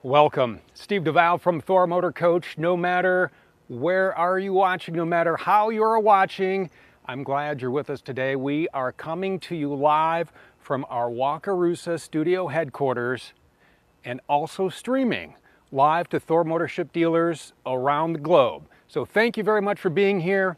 Welcome. Steve DeVal from Thor Motor Coach. No matter where are you watching, no matter how you're watching, I'm glad you're with us today. We are coming to you live from our Wakarusa studio headquarters and also streaming live to Thor Motorship dealers around the globe. So thank you very much for being here.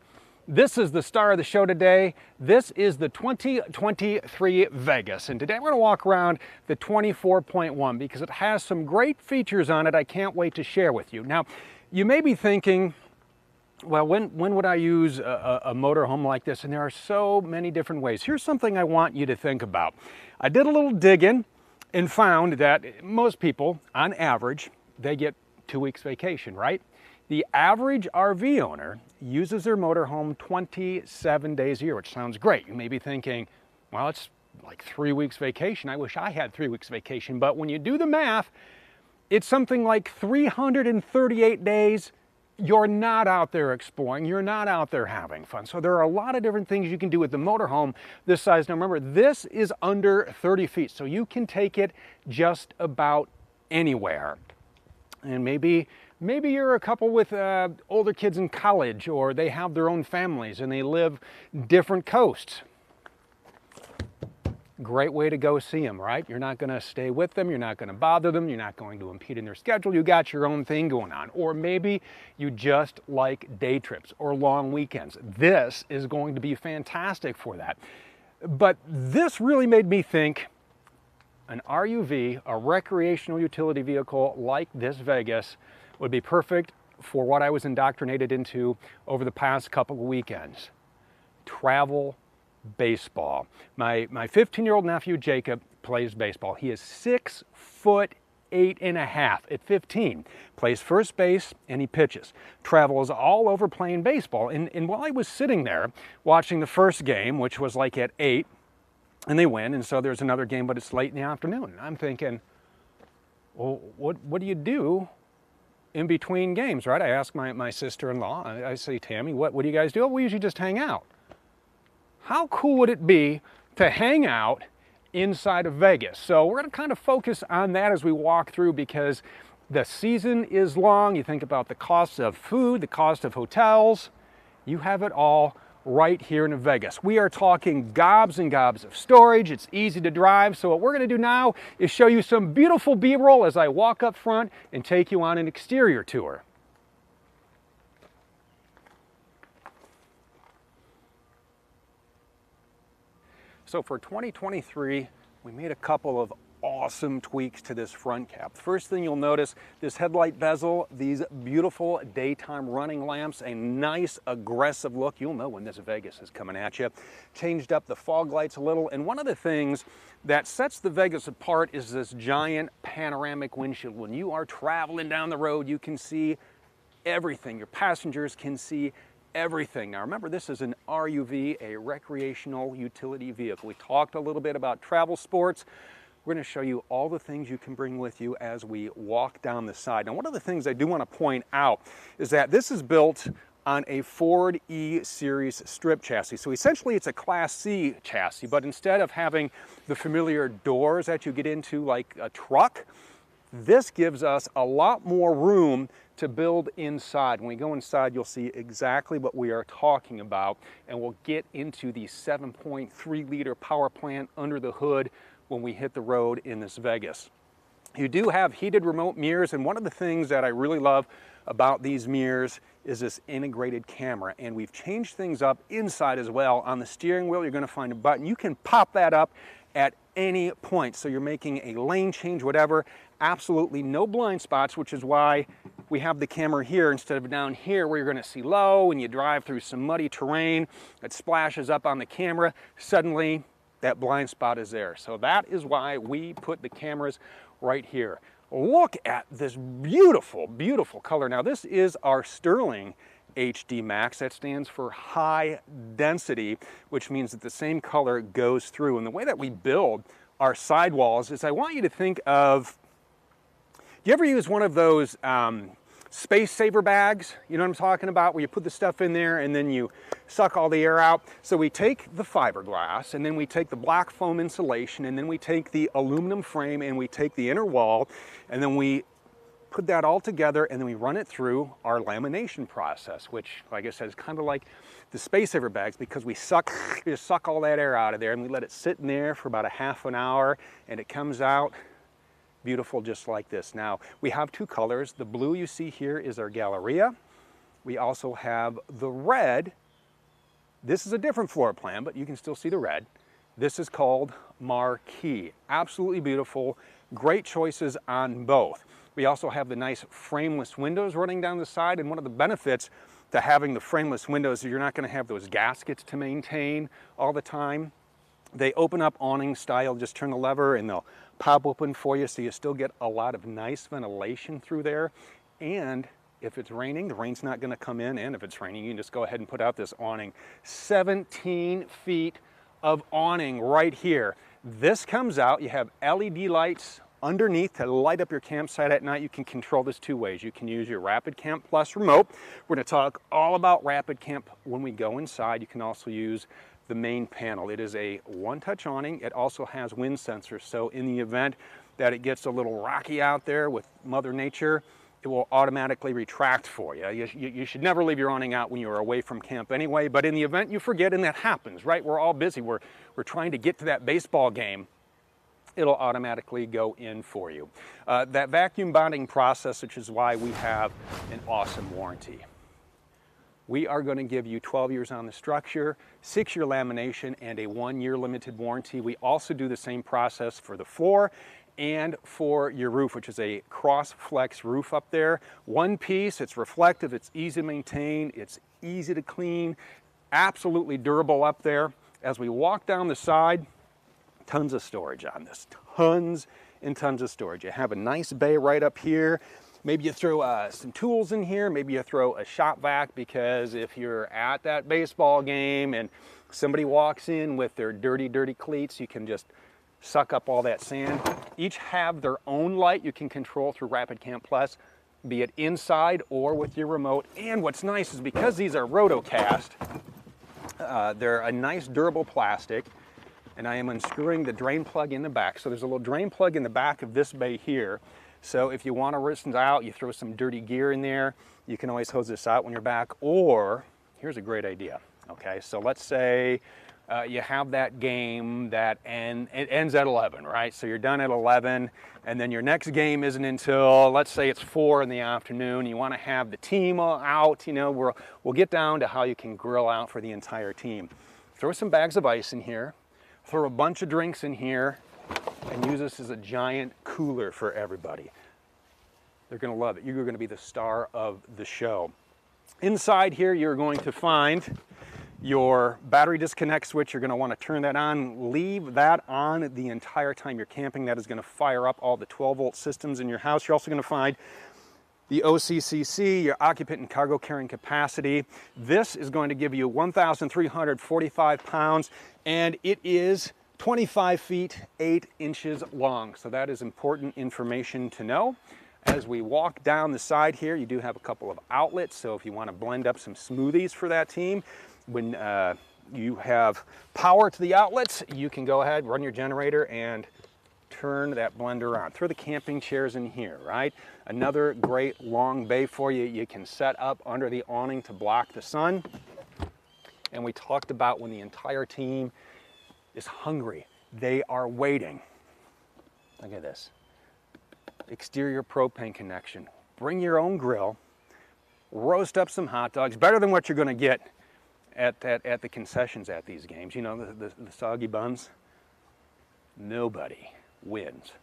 This is the star of the show today. This is the 2023 Vegas, and today we're going to walk around the 24.1 because it has some great features on it I can't wait to share with you. Now, you may be thinking, well, when would I use a motorhome like this? And there are so many different ways. Here's something I want you to think about. I did a little digging and found that most people, on average, they get 2 weeks vacation, right? The average RV owner uses their motorhome 27 days a year, which sounds great. You may be thinking, well, it's like 3 weeks vacation. I wish I had 3 weeks vacation. But when you do the math, it's something like 338 days you're not out there exploring, you're not out there having fun. So there are a lot of different things you can do with the motorhome this size. Now remember, this is under 30 feet, so you can take it just about anywhere. And maybe you're a couple with older kids in college, or they have their own families and they live different coasts. Great way to go see them, right? You're not going to stay with them, you're not going to bother them, you're not going to impede in their schedule, you got your own thing going on. Or maybe you just like day trips or long weekends. This is going to be fantastic for that. But this really made me think an RUV, a recreational utility vehicle like this Vegas, would be perfect for what I was indoctrinated into over the past couple of weekends. Travel baseball. My 15-year-old nephew Jacob plays baseball. He is 6'8" at 15. Plays first base and he pitches. Travels all over playing baseball. And while I was sitting there watching the first game, which was like at 8, and they win, and so there's another game, but it's late in the afternoon. And I'm thinking, well, what do you do in between games, right? I asked my sister-in-law, I say, Tammy, what do you guys do? Oh, we usually just hang out. How cool would it be to hang out inside of Vegas? So we're going to kind of focus on that as we walk through, because the season is long. You think about the cost of food, the cost of hotels. You have it all right here in Vegas. We are talking gobs and gobs of storage. It's easy to drive. So what we're going to do now is show you some beautiful B-roll as I walk up front and take you on an exterior tour. So for 2023, we made a couple of awesome tweaks to this front cap. First thing you'll notice, this headlight bezel, these beautiful daytime running lamps, a nice aggressive look. You'll know when this Vegas is coming at you. Changed up the fog lights a little, and one of the things that sets the Vegas apart is this giant panoramic windshield. When you are traveling down the road, you can see everything. Your passengers can see everything. Now remember, this is an RUV, a recreational utility vehicle. We talked a little bit about travel sports. We're going to show you all the things you can bring with you as we walk down the side. Now, one of the things I do want to point out is that this is built on a Ford E-Series strip chassis. So essentially it's a Class C chassis, but instead of having the familiar doors that you get into like a truck, this gives us a lot more room to build inside. When we go inside, you'll see exactly what we are talking about, and we'll get into the 7.3 liter power plant under the hood when we hit the road in this Vegas. You do have heated remote mirrors, and one of the things that I really love about these mirrors is this integrated camera, and we've changed things up inside as well. On the steering wheel, you're going to find a button. You can pop that up at any point, so you're making a lane change, whatever. Absolutely no blind spots, which is why we have the camera here instead of down here where you're going to see low and you drive through some muddy terrain. It splashes up on the camera. Suddenly, that blind spot is there. So that is why we put the cameras right here. Look at this beautiful, beautiful color. Now this is our Sterling HD Max. That stands for high density, which means that the same color goes through. And the way that we build our sidewalls is I want you to think of, do you ever use one of those space saver bags? You know what I'm talking about? Where you put the stuff in there and then you suck all the air out. So we take the fiberglass, and then we take the black foam insulation, and then we take the aluminum frame, and we take the inner wall, and then we put that all together, and then we run it through our lamination process, which, like I said, is kind of like the space saver bags, because we just suck all that air out of there, and we let it sit in there for about a half an hour, and it comes out beautiful just like this. Now, we have two colors. The blue you see here is our Galleria. We also have the red. This is a different floor plan, but you can still see the red. This is called Marquee. Absolutely beautiful. Great choices on both. We also have the nice frameless windows running down the side, and one of the benefits to having the frameless windows is you're not going to have those gaskets to maintain all the time. They open up awning style. Just turn the lever and they'll pop open for you, so you still get a lot of nice ventilation through there. And if it's raining, the rain's not going to come in, and if it's raining, you can just go ahead and put out this awning. 17 feet of awning right here. This comes out, you have LED lights underneath to light up your campsite at night. You can control this two ways. You can use your Rapid Camp Plus remote. We're going to talk all about Rapid Camp when we go inside. You can also use the main panel. It is a one-touch awning. It also has wind sensors, so in the event that it gets a little rocky out there with Mother Nature, it will automatically retract for you. You should never leave your awning out when you're away from camp anyway, but in the event you forget, and that happens, right? We're all busy. We're trying to get to that baseball game. It'll automatically go in for you. That vacuum bonding process, which is why we have an awesome warranty. We are going to give you 12 years on the structure, 6-year lamination, and a 1-year limited warranty. We also do the same process for the floor and for your roof, which is a cross flex roof up there. One piece, it's reflective, it's easy to maintain, it's easy to clean, absolutely durable up there. As we walk down the side, tons of storage on this, tons and tons of storage. You have a nice bay right up here. Maybe you throw some tools in here, maybe you throw a shop vac, because if you're at that baseball game and somebody walks in with their dirty, dirty cleats, you can just suck up all that sand. Each have their own light you can control through Rapid Camp Plus, be it inside or with your remote. And what's nice is because these are rotocast, they're a nice durable plastic, and I am unscrewing the drain plug in the back. So there's a little drain plug in the back of this bay here. So if you want to rinse out, you throw some dirty gear in there, you can always hose this out when you're back. Or, here's a great idea, okay? So let's say you have that game that it ends at 11, right? So you're done at 11, and then your next game isn't until, let's say it's 4 in the afternoon. You want to have the team out, you know, we'll get down to how you can grill out for the entire team. Throw some bags of ice in here, throw a bunch of drinks in here, and use this as a giant cooler for everybody. They're going to love it. You're going to be the star of the show. Inside here, you're going to find your battery disconnect switch. You're going to want to turn that on. Leave that on the entire time you're camping. That is going to fire up all the 12-volt systems in your house. You're also going to find the OCCC, your occupant and cargo carrying capacity. This is going to give you 1,345 pounds, and it is 25 feet, 8 inches long. So that is important information to know. As we walk down the side here, you do have a couple of outlets. So if you want to blend up some smoothies for that team, when you have power to the outlets, you can go ahead, run your generator, and turn that blender on. Throw the camping chairs in here, right? Another great long bay for you. You can set up under the awning to block the sun. And we talked about when the entire team is hungry, they are waiting. Look at this. Exterior propane connection. Bring your own grill, roast up some hot dogs, better than what you're going to get at the concessions at these games. You know, the soggy buns. Nobody wins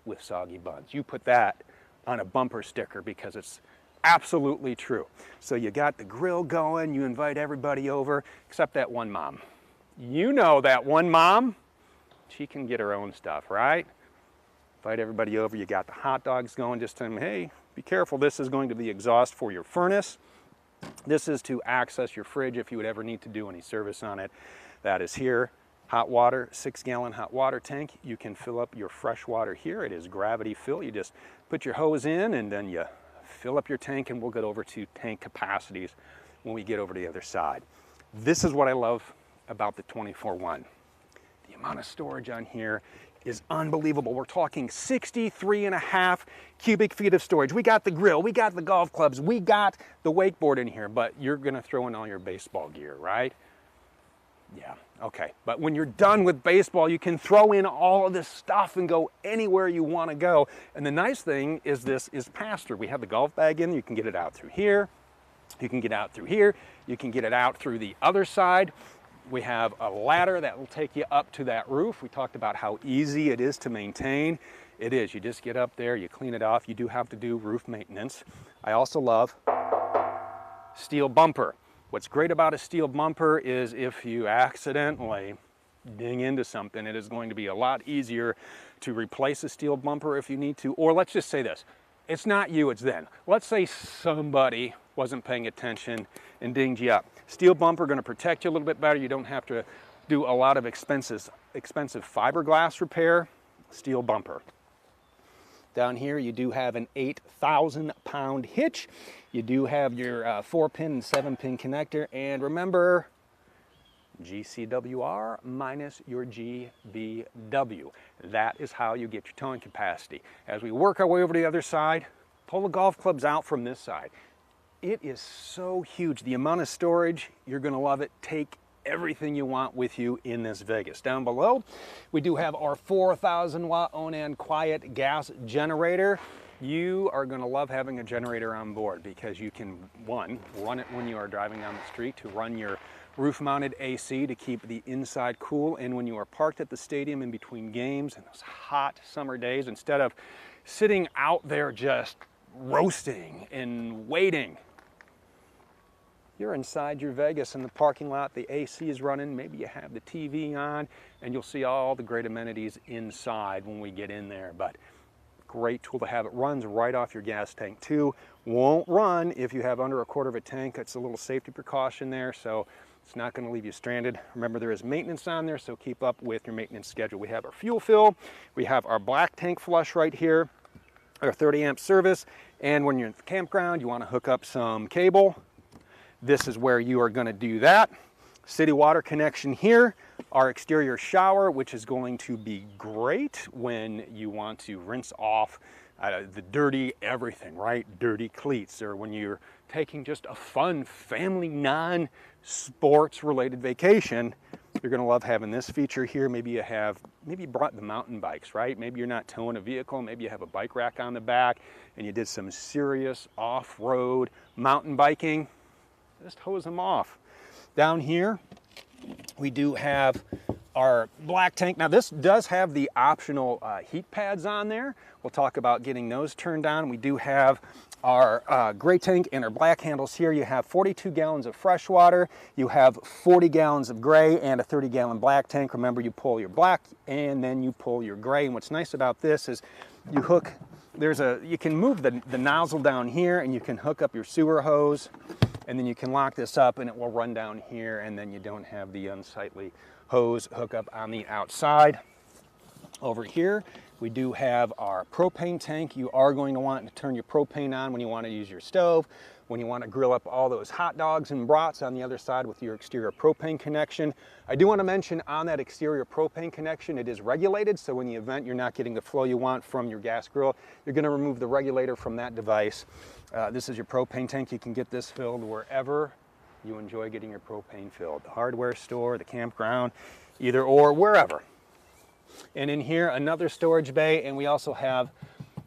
with soggy buns. You put that on a bumper sticker because it's absolutely true. So you got the grill going, you invite everybody over, except that one mom. You know that one mom, she can get her own stuff, right? Invite everybody over, you got the hot dogs going, just tell them, hey, be careful, this is going to be exhaust for your furnace. This is to access your fridge if you would ever need to do any service on it. That is here. Hot water, 6-gallon hot water tank. You can fill up your fresh water here. It is gravity fill. You just put your hose in and then you fill up your tank, and we'll get over to tank capacities when we get over to the other side. This is what I love about the 24-1. The amount of storage on here is unbelievable. We're talking 63.5 cubic feet of storage. We got the grill, we got the golf clubs, we got the wakeboard in here, but you're gonna throw in all your baseball gear, right? Yeah, okay. But when you're done with baseball, you can throw in all of this stuff and go anywhere you want to go. And the nice thing is this is pass-through. We have the golf bag in, you can get it out through here, you can get out through here, you can get it out through the other side. We have a ladder that will take you up to that roof. We talked about how easy it is to maintain. It is, you just get up there, you clean it off. You do have to do roof maintenance. I also love steel bumper. What's great about a steel bumper is if you accidentally ding into something, it is going to be a lot easier to replace a steel bumper if you need to. Or let's just say this, it's not you, it's them. Let's say somebody wasn't paying attention and dinged you up. Steel bumper going to protect you a little bit better. You don't have to do a lot of expensive fiberglass repair. Steel bumper. Down here you do have an 8,000-pound hitch. You do have your 4-pin and 7-pin connector, and remember, GCWR minus your GVW. That is how you get your towing capacity. As we work our way over to the other side, pull the golf clubs out from this side. It is so huge. The amount of storage, you're gonna love it. Take everything you want with you in this Vegas. Down below, we do have our 4,000 watt Onan quiet gas generator. You are going to love having a generator on board because you can, one, run it when you are driving down the street to run your roof-mounted AC to keep the inside cool, and when you are parked at the stadium in between games in those hot summer days, instead of sitting out there just roasting and waiting, you're inside your Vegas in the parking lot, the AC is running, maybe you have the TV on, and you'll see all the great amenities inside when we get in there. But great tool to have. It runs right off your gas tank too. Won't run if you have under a quarter of a tank. It's a little safety precaution there, so it's not going to leave you stranded. Remember, there is maintenance on there, so keep up with your maintenance schedule. We have our fuel fill, we have our black tank flush right here, our 30 amp service, and when you're in the campground, you want to hook up some cable. This is where you are going to do that. City water connection here, our exterior shower, which is going to be great when you want to rinse off the dirty everything, right? Dirty cleats, or when you're taking just a fun family non-sports related vacation. You're going to love having this feature here. Maybe you brought the mountain bikes, right? Maybe you're not towing a vehicle, maybe you have a bike rack on the back and you did some serious off-road mountain biking. Just hose them off. Down here, we do have our black tank. Now this does have the optional heat pads on there. We'll talk about getting those turned on. We do have our gray tank and our black handles here. You have 42 gallons of fresh water. You have 40 gallons of gray and a 30-gallon black tank. Remember, you pull your black and then you pull your gray. And what's nice about this is you hook, you can move the nozzle down here and you can hook up your sewer hose. And then you can lock this up and it will run down here, and then you don't have the unsightly hose hookup on the outside. Over here, we do have our propane tank. You are going to want to turn your propane on when you want to use your stove, when you want to grill up all those hot dogs and brats on the other side with your exterior propane connection. I do want to mention on that exterior propane connection, it is regulated, so in the event you're not getting the flow you want from your gas grill, you're going to remove the regulator from that device. This is your propane tank. You can get this filled wherever you enjoy getting your propane filled. The hardware store, the campground, either or, wherever. And in here, another storage bay, and we also have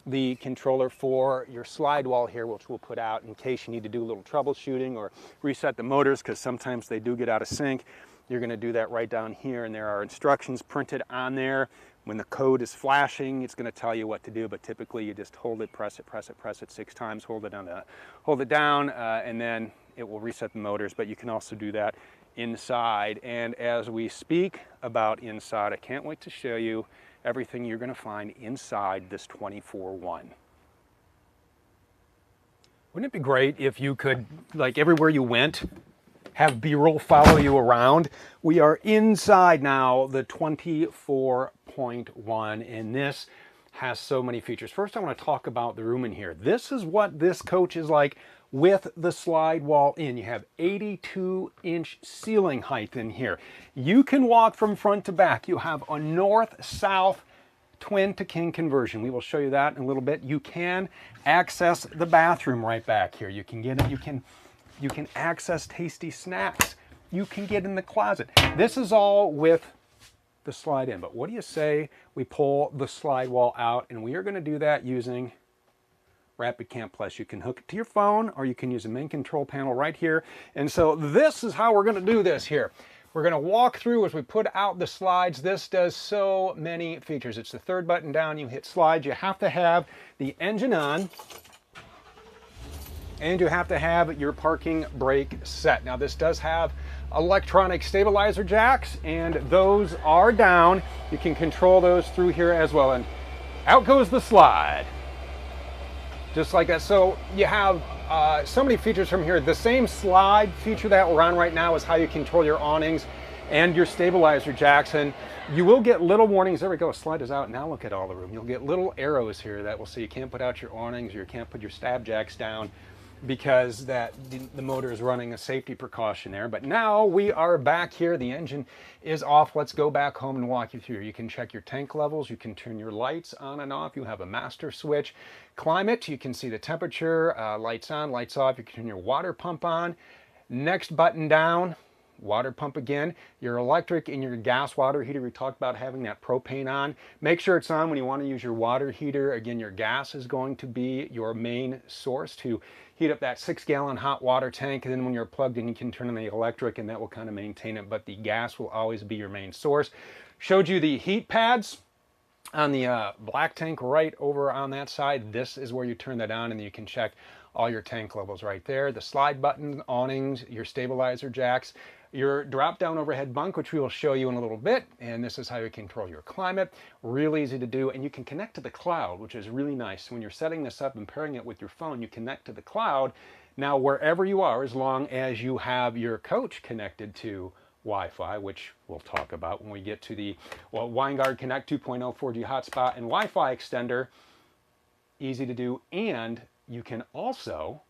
the controller for your slide wall here, which we'll put out in case you need to do a little troubleshooting or reset the motors, because sometimes they do get out of sync. You're going to do that right down here, and there are instructions printed on there. When the code is flashing, it's going to tell you what to do, but typically you just hold it, press it 6 times, hold it down, and then it will reset the motors. But you can also do that inside. And as we speak about inside, I can't wait to show you everything you're going to find inside this 24-1. Wouldn't it be great if you could, like everywhere you went, have B-roll follow you around? We are inside now the 24.1, and this has so many features. First, I want to talk about the room in here. This is what this coach is like with the slide wall in. You have 82-inch ceiling height in here. You can walk from front to back. You have a north-south twin to king conversion. We will show you that in a little bit. You can access the bathroom right back here. You can get it. You can access tasty snacks. You can get in the closet. This is all with the slide in. But what do you say we pull the slide wall out, and we are going to do that using Rapid Camp Plus. You can hook it to your phone, or you can use the main control panel right here. And so this is how we're going to do this here. We're going to walk through as we put out the slides. This does so many features. It's the third button down. You hit slides. You have to have the engine on, and you have to have your parking brake set. Now this does have electronic stabilizer jacks, and those are down. You can control those through here as well. And out goes the slide. Just like that. So you have so many features from here. The same slide feature that we're on right now is how you control your awnings and your stabilizer jacks. And you will get little warnings. There we go. Slide is out. Now look at all the room. You'll get little arrows here that will say you can't put out your awnings, or you can't put your stab jacks down, because the motor is running a safety precaution there. But now we are back here. The engine is off. Let's go back home and walk you through. You can check your tank levels. You can turn your lights on and off. You have a master switch. Climate, you can see the temperature, lights on, lights off. You can turn your water pump on. Next button down, water pump again. Your electric and your gas water heater, we talked about having that propane on. Make sure it's on when you want to use your water heater. Again, your gas is going to be your main source to heat up that 6-gallon hot water tank. And then when you're plugged in, you can turn on the electric, and that will kind of maintain it. But the gas will always be your main source. Showed you the heat pads on the black tank right over on that side. This is where you turn that on, and you can check all your tank levels right there. The slide button, awnings, your stabilizer jacks, your drop-down overhead bunk, which we will show you in a little bit. And this is how you control your climate. Really easy to do. And you can connect to the cloud, which is really nice. When you're setting this up and pairing it with your phone, you connect to the cloud. Now, wherever you are, as long as you have your coach connected to Wi-Fi, which we'll talk about when we get to the Winegard Connect 2.0 4G hotspot and Wi-Fi extender, easy to do. And you can also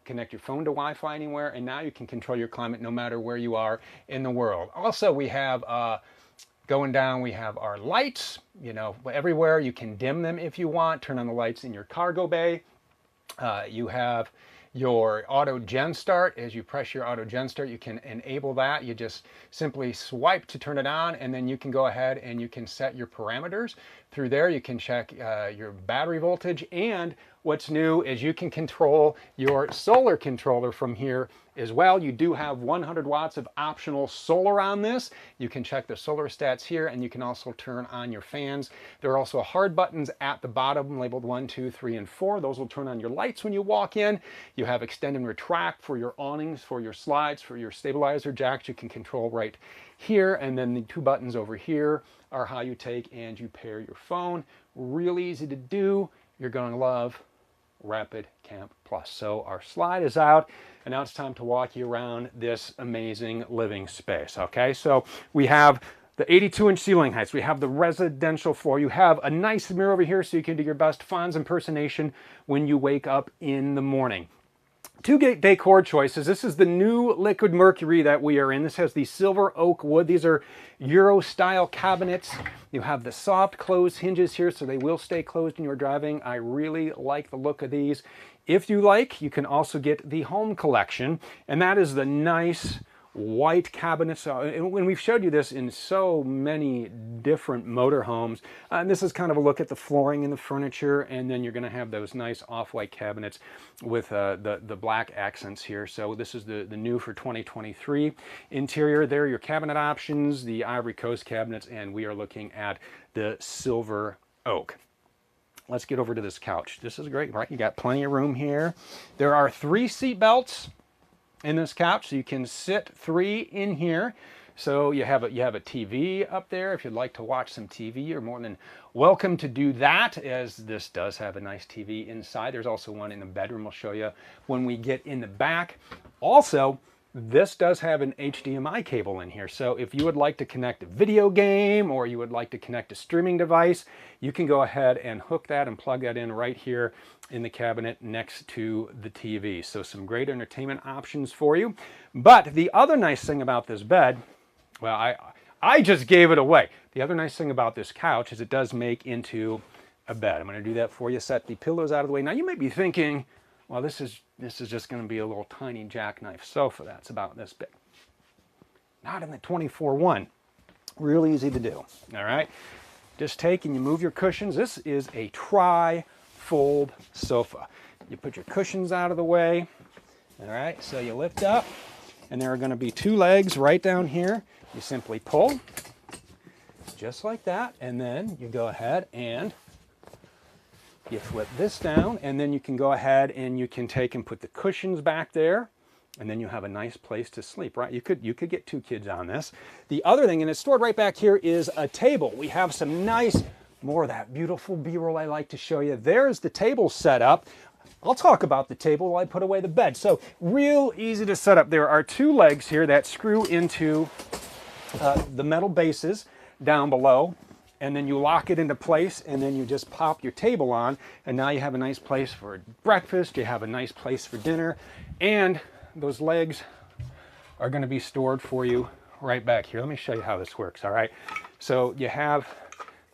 connect your phone to Wi-Fi anywhere, and now you can control your climate no matter where you are in the world. Also, we have going down, we have our lights, you know, everywhere. You can dim them if you want, turn on the lights in your cargo bay. You have your auto gen start. As you press your auto gen start, you can enable that. You just simply swipe to turn it on, and then you can go ahead and you can set your parameters. Through there, you can check your battery voltage, and what's new is you can control your solar controller from here as well. You do have 100 watts of optional solar on this. You can check the solar stats here, and you can also turn on your fans. There are also hard buttons at the bottom labeled 1, 2, 3, and 4. Those will turn on your lights when you walk in. You have extend and retract for your awnings, for your slides, for your stabilizer jacks. You can control right here, and then the 2 buttons over here are how you take and you pair your phone. Really easy to do. You're going to love Rapid Camp Plus. So our slide is out, and now it's time to walk you around this amazing living space. Okay, so we have the 82-inch ceiling heights. We have the residential floor. You have a nice mirror over here so you can do your best Fonz impersonation when you wake up in the morning. 2 decor choices. This is the new liquid mercury that we are in. This has the silver oak wood. These are Euro style cabinets. You have the soft close hinges here, so they will stay closed when you're driving. I really like the look of these. If you like, you can also get the home collection, and that is the nice white cabinets. And when we've showed you this in so many different motorhomes, and this is kind of a look at the flooring and the furniture, and then you're going to have those nice off-white cabinets with the black accents here. So this is the new for 2023 interior. There are your cabinet options, the Ivory Coast cabinets, and we are looking at the silver oak. Let's get over to this couch. This is great, right? You got plenty of room here. There are 3 seat belts in this couch, so you can sit 3 in here. So you have a TV up there. If you'd like to watch some TV, you're more than welcome to do that, as this does have a nice TV inside. There's also one in the bedroom we'll show you when we get in the back. Also, this does have an HDMI cable in here. So if you would like to connect a video game, or you would like to connect a streaming device, you can go ahead and hook that and plug that in right here in the cabinet next to the TV. So some great entertainment options for you. But the other nice thing about this bed, well, I just gave it away. The other nice thing about this couch is it does make into a bed. I'm going to do that for you. Set the pillows out of the way. Now you may be thinking, well, this is just going to be a little tiny jackknife sofa that's about this big. Not in the 24-1. Real easy to do. All right. Just take and you move your cushions. This is a tri-fold sofa. You put your cushions out of the way. All right. So you lift up, and there are going to be 2 legs right down here. You simply pull, just like that, and then you go ahead and you flip this down, and then you can go ahead and you can take and put the cushions back there, and then you have a nice place to sleep, right? You could get 2 kids on this. The other thing, and it's stored right back here, is a table. We have some nice, more of that beautiful B-roll I like to show you. There's the table set up. I'll talk about the table while I put away the bed. So real easy to set up. There are 2 legs here that screw into the metal bases down below, and then you lock it into place, and then you just pop your table on, and now you have a nice place for breakfast, you have a nice place for dinner, and those legs are going to be stored for you right back here. Let me show you how this works, all right? So you have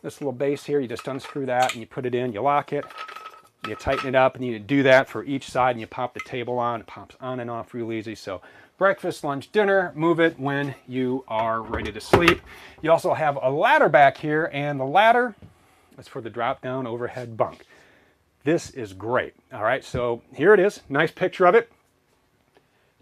this little base here, you just unscrew that, and you put it in, you lock it, you tighten it up, and you do that for each side, and you pop the table on. It pops on and off real easy. So breakfast, lunch, dinner, move it when you are ready to sleep. You also have a ladder back here, and the ladder is for the drop-down overhead bunk. This is great. All right, so here it is. Nice picture of it.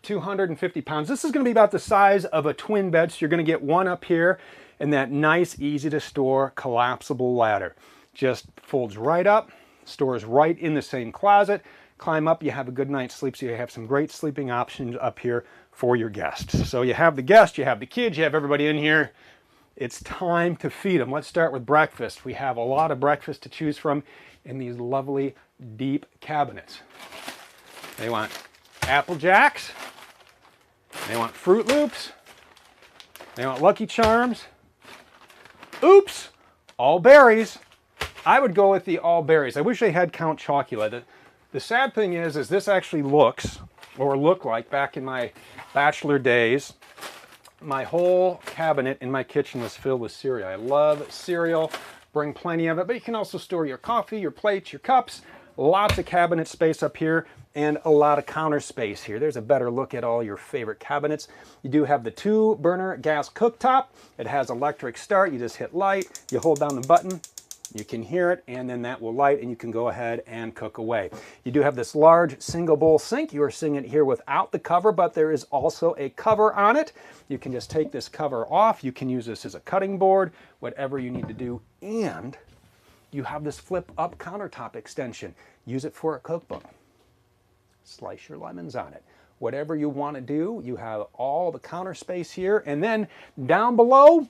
250 pounds. This is going to be about the size of a twin bed, so you're going to get one up here, and that nice, easy-to-store, collapsible ladder. Just folds right up, stores right in the same closet. Climb up, you have a good night's sleep, so you have some great sleeping options up here for your guests. So you have the guests, you have the kids, you have everybody in here. It's time to feed them. Let's start with breakfast. We have a lot of breakfast to choose from in these lovely deep cabinets. They want Apple Jacks, they want Fruit Loops, they want Lucky Charms, oops, all berries. I would go with the all berries. I wish they had Count Chocula. The sad thing is this actually looks, or looked like back in my bachelor days, my whole cabinet in my kitchen was filled with cereal. I love cereal, bring plenty of it, but you can also store your coffee, your plates, your cups, lots of cabinet space up here, and a lot of counter space here. There's a better look at all your favorite cabinets. You do have the 2-burner gas cooktop. It has electric start. You just hit light, you hold down the button, you can hear it, and then that will light, and you can go ahead and cook away. You do have this large single bowl sink. You are seeing it here without the cover, but there is also a cover on it. You can just take this cover off. You can use this as a cutting board, whatever you need to do. And you have this flip-up countertop extension. Use it for a cookbook. Slice your lemons on it. Whatever you want to do, you have all the counter space here. And then down below,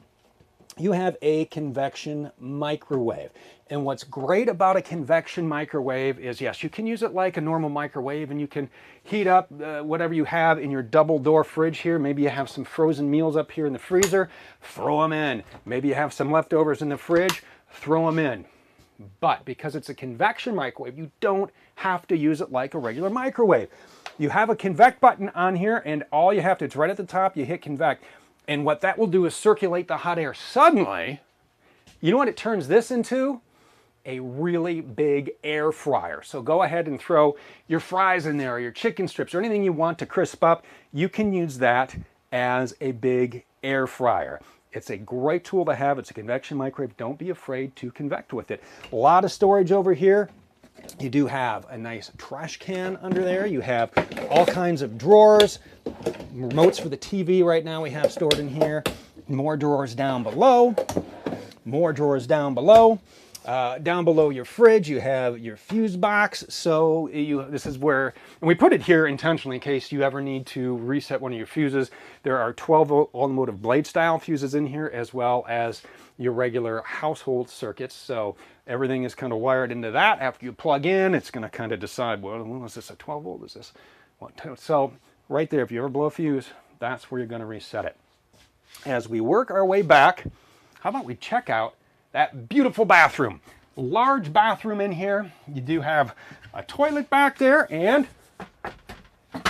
you have a convection microwave. And what's great about a convection microwave is, yes, you can use it like a normal microwave, and you can heat up whatever you have in your double door fridge here. Maybe you have some frozen meals up here in the freezer, throw them in. Maybe you have some leftovers in the fridge, throw them in. But because it's a convection microwave, you don't have to use it like a regular microwave. You have a convect button on here, and all you have to, it's right at the top, you hit convect. And what that will do is circulate the hot air. Suddenly, you know what it turns this into? A really big air fryer. So go ahead and throw your fries in there, or your chicken strips, or anything you want to crisp up. You can use that as a big air fryer. It's a great tool to have. It's a convection microwave. Don't be afraid to convect with it. A lot of storage over here. You do have a nice trash can under there. You have all kinds of drawers, remotes for the TV right now we have stored in here. More drawers down below. More drawers down below. Down below your fridge, you have your fuse box. So this is where, and we put it here intentionally in case you ever need to reset one of your fuses. There are 12-volt automotive blade style fuses in here, as well as your regular household circuits. So everything is kind of wired into that. After you plug in, it's going to kind of decide, well, is this a 12 volt? Is this what? So right there, if you ever blow a fuse, that's where you're going to reset it. As we work our way back, how about we check out that beautiful bathroom. Large bathroom in here. You do have a toilet back there, and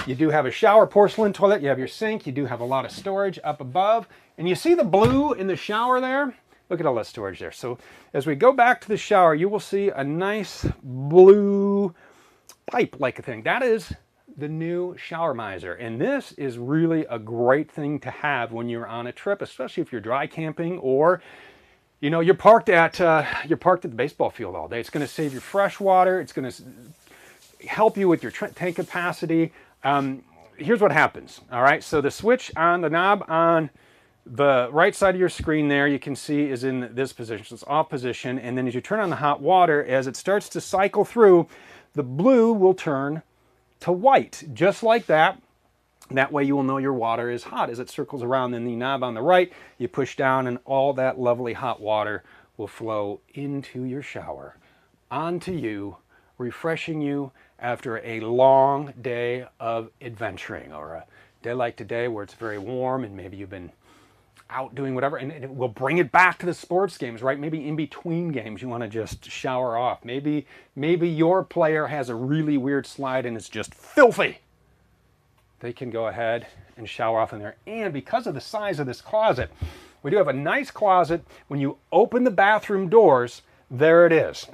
you do have a shower porcelain toilet. You have your sink. You do have a lot of storage up above, And you see the blue in the shower there? Look at all that storage there. So as we go back to the shower, you will see a nice blue pipe-like thing. That is the new shower miser. And this is really a great thing to have when you're on a trip, especially if you're dry camping or you know, you're parked at the baseball field all day. It's going to save you fresh water. It's going to help you with your tank capacity. Here's what happens. All right, so the switch on the knob on the right side of your screen there, you can see is in this position. So it's off position. And then as you turn on the hot water, as it starts to cycle through, the blue will turn to white, just like that. That way you will know your water is hot as it circles around. Then the knob on the right, you push down and all that lovely hot water will flow into your shower, onto you, refreshing you after a long day of adventuring or a day like today where it's very warm and maybe you've been out doing whatever, and it will bring it back to the sports games, right? Maybe in between games you want to just shower off. Maybe your player has a really weird slide and it's just filthy. They can go ahead and shower off in there. And because of the size of this closet, we do have a nice closet. When you open the bathroom doors, there it is.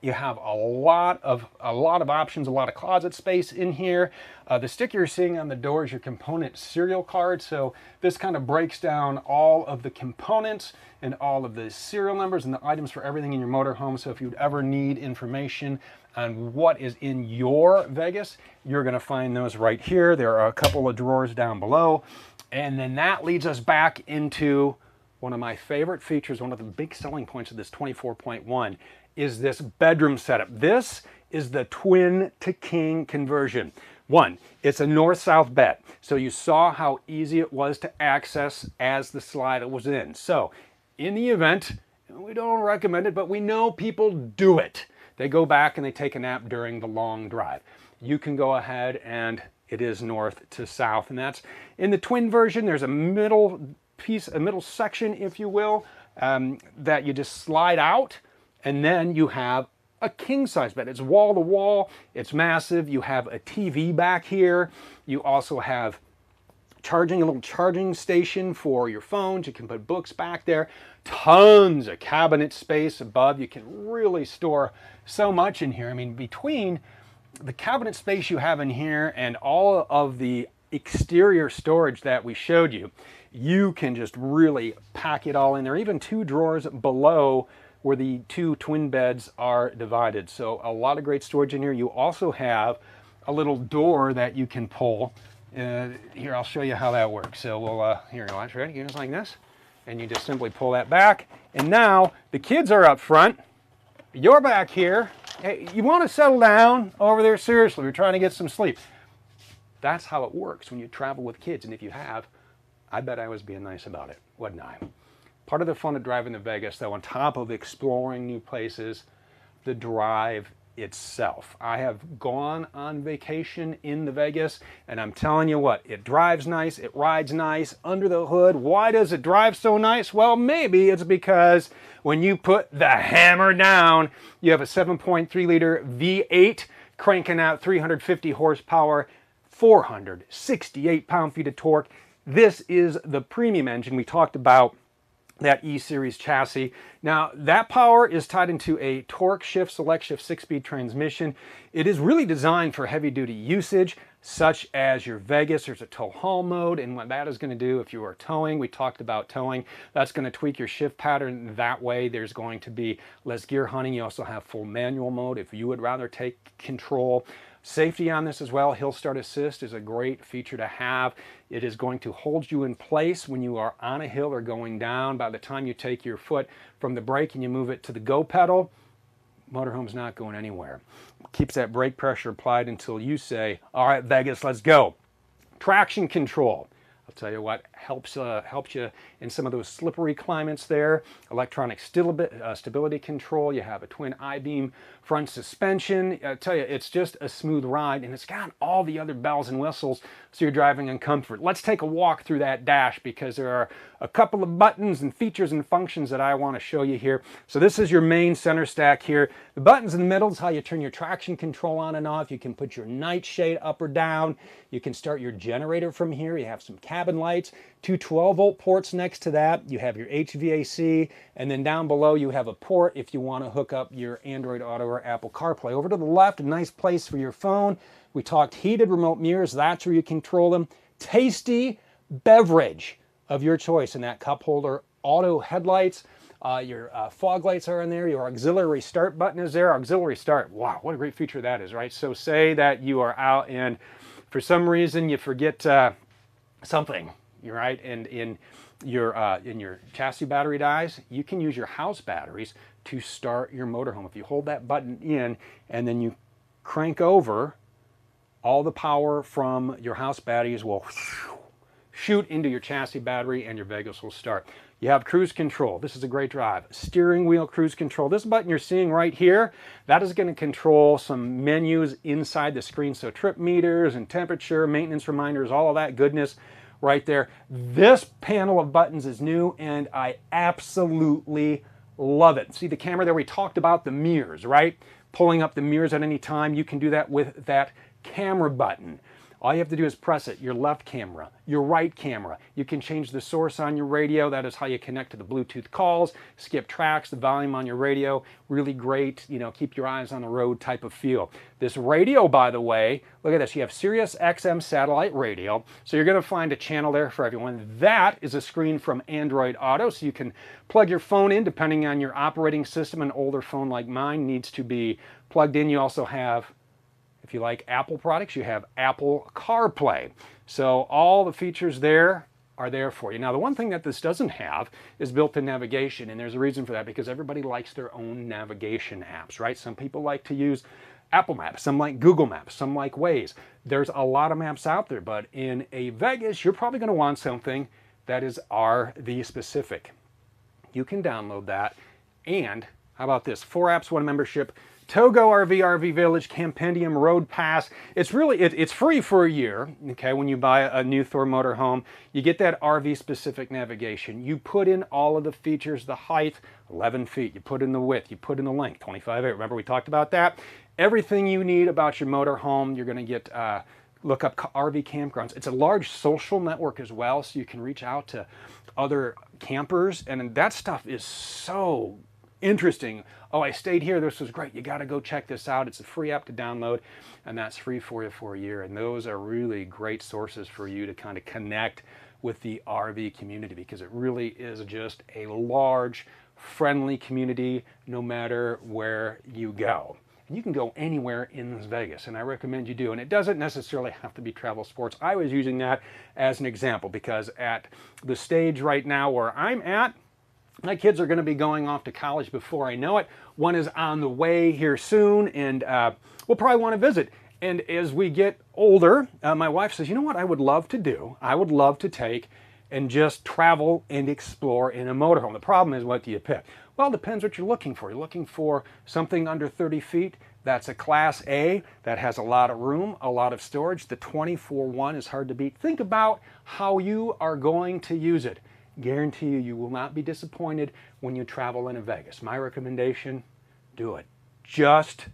You have a lot of options, a lot of closet space in here. The sticker you're seeing on the door is your component serial card. So this kind of breaks down all of the components and all of the serial numbers and the items for everything in your motorhome. So if you'd ever need information on what is in your Vegas, you're going to find those right here. There are a couple of drawers down below. And then that leads us back into one of my favorite features, one of the big selling points of this 24.1 is this bedroom setup. This is the twin to king conversion. One, it's a north-south bed. So you saw how easy it was to access as the slide was in. So in the event, we don't recommend it, but we know people do it. They go back and they take a nap during the long drive. You can go ahead and it is north to south. And that's in the twin version. There's a middle piece, a middle section, if you will, that you just slide out. And then you have a king-size bed. It's wall to wall. It's massive. You have a TV back here. You also have a little charging station for your phones. You can put books back there. Tons of cabinet space above. You can really store so much in here. I mean, between the cabinet space you have in here and all of the exterior storage that we showed you, you can just really pack it all in there. Even two drawers below where the two twin beds are divided. So a lot of great storage in here. You also have a little door that you can pull. Here, I'll show you how that works. So we'll, here, watch, ready? Just like this. And you just simply pull that back. And now the kids are up front. You're back here. Hey, you want to settle down over there? Seriously, we're trying to get some sleep. That's how it works when you travel with kids. And if you have, I bet I was being nice about it, wasn't I? Part of the fun of driving to Vegas, though, on top of exploring new places, the drive itself. I have gone on vacation in the Vegas, and I'm telling you what, it drives nice, it rides nice, under the hood. Why does it drive so nice? Well, maybe it's because when you put the hammer down, you have a 7.3 liter V8 cranking out 350 horsepower, 468 pound-feet of torque. This is the premium engine we talked about, that E-Series chassis. Now, that power is tied into a torque shift, select shift 6-speed transmission. It is really designed for heavy-duty usage, such as your Vegas. There's a tow haul mode, and what that is going to do if you are towing, we talked about towing, that's going to tweak your shift pattern. That way, there's going to be less gear hunting. You also have full manual mode if you would rather take control. Safety on this as well. Hill Start Assist is a great feature to have. It is going to hold you in place when you are on a hill or going down. By the time you take your foot from the brake and you move it to the go pedal, motorhome's not going anywhere. Keeps that brake pressure applied until you say, all right, Vegas, let's go. Traction control. I'll tell you what, helps you in some of those slippery climates there. Electronic stability control. You have a twin I-beam front suspension. I tell you, it's just a smooth ride, and it's got all the other bells and whistles, so you're driving in comfort. Let's take a walk through that dash because there are a couple of buttons and features and functions that I want to show you here. So this is your main center stack here. The buttons in the middle is how you turn your traction control on and off. You can put your night shade up or down. You can start your generator from here. You have some cabin lights. two 12-volt ports next to that. You have your HVAC, and then down below you have a port if you want to hook up your Android Auto or Apple CarPlay. Over to the left, a nice place for your phone. We talked heated remote mirrors. That's where you control them. Tasty beverage of your choice in that cup holder. Auto headlights. Your fog lights are in there. Your auxiliary start button is there. Auxiliary start. Wow, what a great feature that is, right? So say that you are out and for some reason you forget something, right? And in your chassis battery dies, you can use your house batteries to start your motorhome. If you hold that button in and then you crank over, all the power from your house batteries will shoot into your chassis battery and your Vegas will start. You have cruise control. This is a great drive. Steering wheel cruise control. This button you're seeing right here, that is going to control some menus inside the screen. So trip meters and temperature, maintenance reminders, all of that goodness right there. This panel of buttons is new and I absolutely love it. See the camera there? We talked about the mirrors, right? Pulling up the mirrors at any time. You can do that with that camera button. All you have to do is press it, your left camera, your right camera. You can change the source on your radio. That is how you connect to the Bluetooth calls, skip tracks, the volume on your radio. Really great, you know, keep your eyes on the road type of feel. This radio, by the way, look at this. You have Sirius XM satellite radio. So you're going to find a channel there for everyone. That is a screen from Android Auto. So you can plug your phone in depending on your operating system. An older phone like mine needs to be plugged in. You also have, if you like Apple products, you have Apple CarPlay. So all the features there are there for you. Now, the one thing that this doesn't have is built-in navigation, and there's a reason for that because everybody likes their own navigation apps, right? Some people like to use Apple Maps, some like Google Maps, some like Waze. There's a lot of maps out there, but in a Vegas, you're probably going to want something that is RV specific. You can download that, and how about this? 4 apps, 1 membership. Togo RV, RV Village, Campendium, Road Pass. It's really, it's free for a year, okay, when you buy a new Thor motorhome. You get that RV-specific navigation. You put in all of the features, the height, 11 feet. You put in the width, you put in the length, 25.8. Remember we talked about that? Everything you need about your motorhome, you're going to get, look up RV campgrounds. It's a large social network as well, so you can reach out to other campers, and that stuff is so interesting. Oh, I stayed here, this was great. You got to go check this out. It's a free app to download, and that's free for you for a year. And those are really great sources for you to kind of connect with the RV community because it really is just a large, friendly community no matter where you go. And you can go anywhere in Las Vegas, and I recommend you do. And it doesn't necessarily have to be travel sports. I was using that as an example because at the stage right now where I'm at, my kids are going to be going off to college before I know it. One is on the way here soon, and we'll probably want to visit. And as we get older, my wife says, you know what I would love to do? I would love to take and just travel and explore in a motorhome. The problem is, what do you pick? Well, it depends what you're looking for. You're looking for something under 30 feet. That's a Class A that has a lot of room, a lot of storage. The 24-1 is hard to beat. Think about how you are going to use it. Guarantee you, you will not be disappointed when you travel in Vegas. My recommendation, do it. Just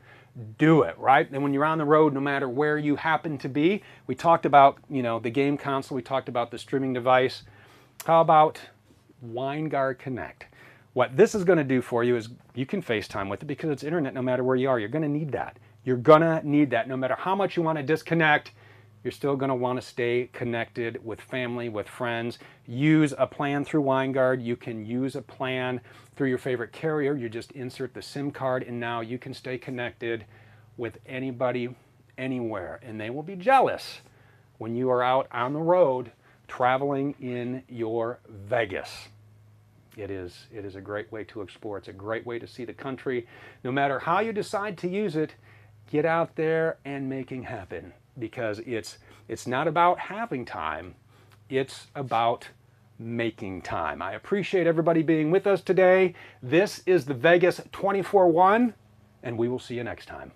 do it, right? And when you're on the road, no matter where you happen to be, we talked about, you know, the game console, we talked about the streaming device. How about WineGuard Connect? What this is going to do for you is you can FaceTime with it because it's internet no matter where you are. You're going to need that. You're going to need that. No matter how much you want to disconnect, you're still going to want to stay connected with family, with friends. Use a plan through WineGuard. You can use a plan through your favorite carrier. You just insert the SIM card, and now you can stay connected with anybody, anywhere. And they will be jealous when you are out on the road traveling in your Vegas. It is a great way to explore. It's a great way to see the country. No matter how you decide to use it, get out there and making happen. Because it's not about having time, it's about making time. I appreciate everybody being with us today. This is the Vegas 24-1, and we will see you next time.